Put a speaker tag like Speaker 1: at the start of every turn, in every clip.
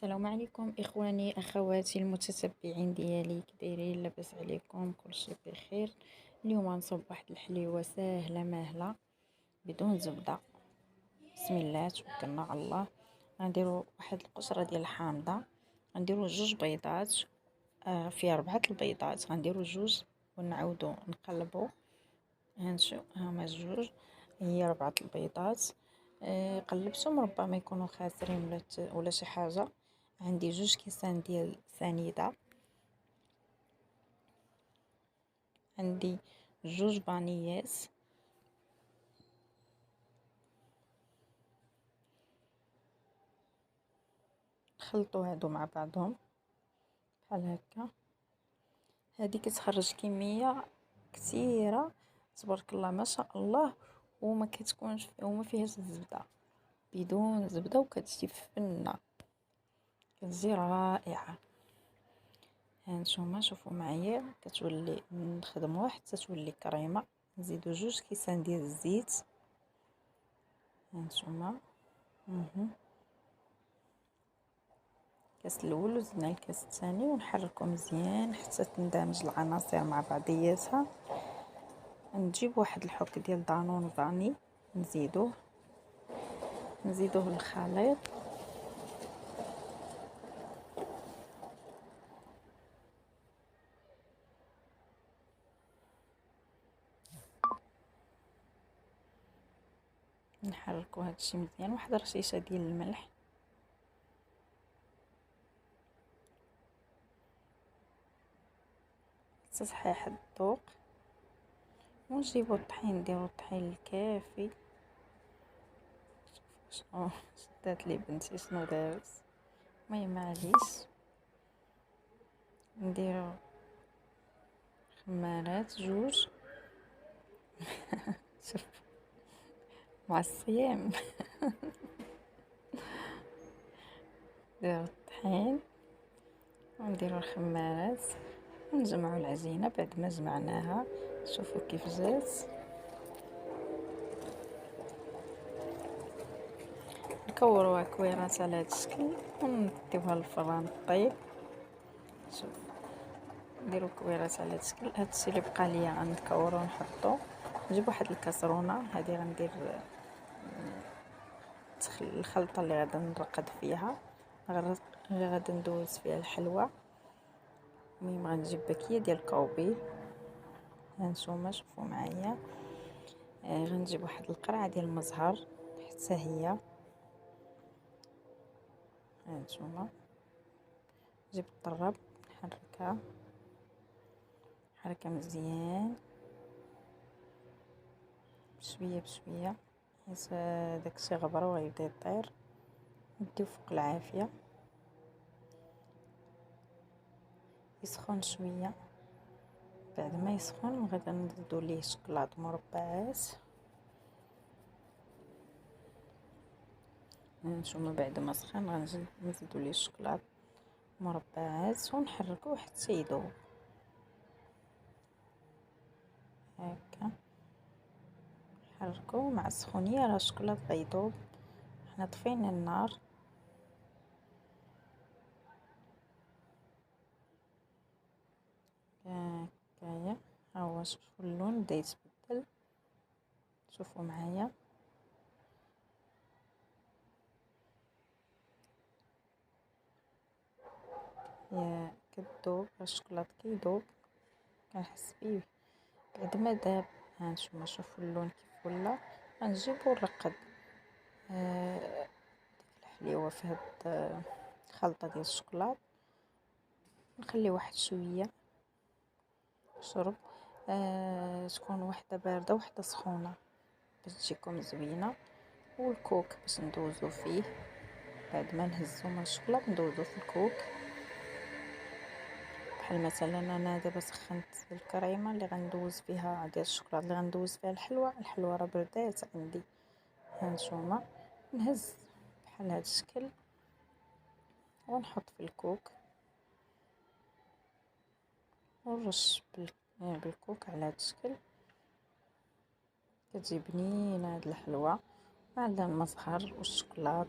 Speaker 1: السلام عليكم اخواني اخواتي المتتبعين ديالي، كدايرين؟ لاباس عليكم؟ كلشي بخير. اليوم غنصوب واحد الحليوه ساهله ماهله بدون زبده. بسم الله توكلنا على الله. غنديروا واحد القشره ديال الحامضه، غنديروا جوج بيضات، فيها 4 البيضات، غنديروا جوج ونعاودوا نقلبوا. هانشوف هما جوج، هي 4 البيضات. قلبتهم ربما يكونوا خاسرين ولا شي حاجه. عندي 2 كيسان ديال سنيده، عندي 2 بانيات، خلطوا هادو مع بعضهم بحال هكا. هادي كتخرج كميه كثيره تبارك الله ما شاء الله، وما كتكونش وما فيهاش الزبده، بدون زبده، وكتجي فنه، كتجي رائعه. هانتوما شوفوا معايا، كتولي نخدموها حتى تولي كريمه. نزيدو 2 كيسان ديال الزيت. هانتوما الكاس الاول وزدنا الكاس الثاني، ونحركو مزيان حتى تندمج العناصر مع بعضياتها. نجيب واحد الحك ديال دانون فاني، نزيدوه للخليط. نحركو هادشي مزيان، واحد رشيشه ديال الملح، تصحيح الذوق. ونجيبو الطحين، نديرو الطحين الكافي. شنو شدات لي بنتي شنو دارت؟ المهم معليش. نديرو خمارات 2. شوف مع الصيام. نديرو الطحين ونديرو الخمارات ونجمعو العجينه. بعد ما جمعناها شوفوا كيف جات. نكوروها كويرات على هذا الشكل ونديوها للفران طيب. شوف نديرو كويرات على هذا الشكل. هادشي اللي بقى ليا غنكورو ونحطو. نجيب واحد الكاسرونه، هذه غندير الخلطه اللي غادا نرقد فيها، اللي غادا ندوز فيها الحلوى. المهم غنجيب باكيه ديال كاوبي. هانتوما شوفوا معايا. غنجيب واحد القرعه ديال المزهر حتى هي. هانتوما نجيب الطراب، نحركها مزيان بشويه بشويه، حيت داكشي غبره وغيبدا يطير. نديو فوق العافيه يسخن شويه. بعد ما يسخن غادا نزيدو ليه شكلاط مربعات. نتوما بعد ما سخن غنزيدو ليه الشكلاط مربعات ونحركوه حتى يذوب هكا. نحركوه مع السخونيه، راه الشكلاط غيذوب. حنا طفينا النار. هكايا ها هو. شوفوا اللون بدا يتبدل، شوفوا معايا. يا كتذوب الشكلاط كيذوب، كنحس بيه بعد ما داب. هانتوما شوفوا اللون كيف ولا. غنجيبو نرقد ديك الحليوه في هاد الخلطه ديال الشكلاط. نخلي واحد شويه شرب. تكون وحده بارده وحده سخونه باش تجيكم زوينه. والكوك باش ندوزو فيه بعد ما نهزو من الشكلاط، ندوزو في الكوك. بحال مثلا انا دابا سخنت الكريمه اللي غندوز فيها ديال الشكلاط، اللي غندوز فيها الحلوه راه بردات عندي. هانتوما نهز بحال هذا الشكل ونحط في الكوك ونرش بالكوك على هذا الشكل. كتجي بنينه هاد الحلوه مع المزهر والشكلاط.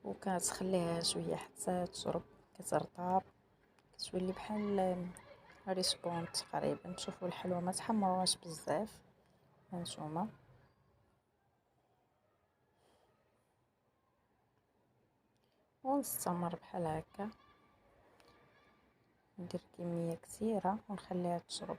Speaker 1: وكتخليها شويه حتى تشرب، كترطاب، كتولي بحال ريسبون تقريبا. شوفوا الحلوى ما تحمروهاش بزاف هانتوما. ونستمر بحال هكا، ندير كميه كثيره ونخليها تشرب.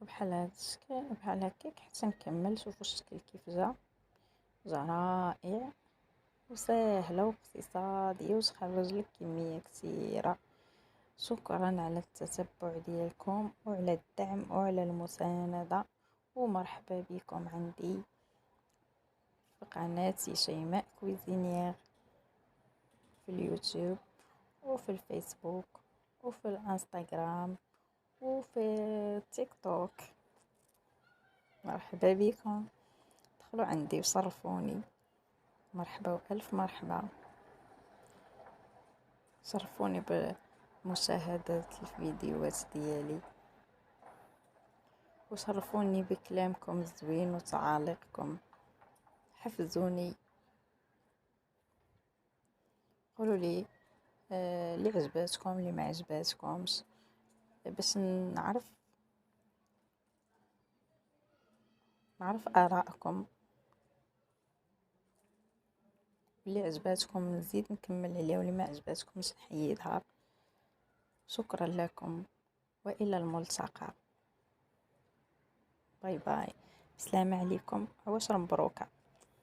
Speaker 1: بحال هاد الشكل، بحال هكاك حتى نكمل. شوفوا الشكل كيف جا رائع وسهله واقتصاديه وتخرج لك كميه كثيره. شكرا على التتبع ديالكم وعلى الدعم وعلى المساندة، ومرحبا بكم عندي في قناتي شيماء كويزينيير في اليوتيوب وفي الفيسبوك وفي الانستغرام وفي التيك توك. مرحبا بكم، دخلوا عندي وصرفوني. مرحبا والف مرحبا، شرفوني بمشاهدة الفيديوهات ديالي، وشرفوني بكلامكم الزوين وتعاليقكم. حفزوني، قولوا لي اللي عجباتكم اللي ما عجباتكمش، باش نعرف آراءكم. اللي عجباتكم نزيد نكمل عليها، واللي ما عجباتكمش نحيدها. شكرا لكم والى الملتقى. باي باي، السلام عليكم، عواش مبروكه.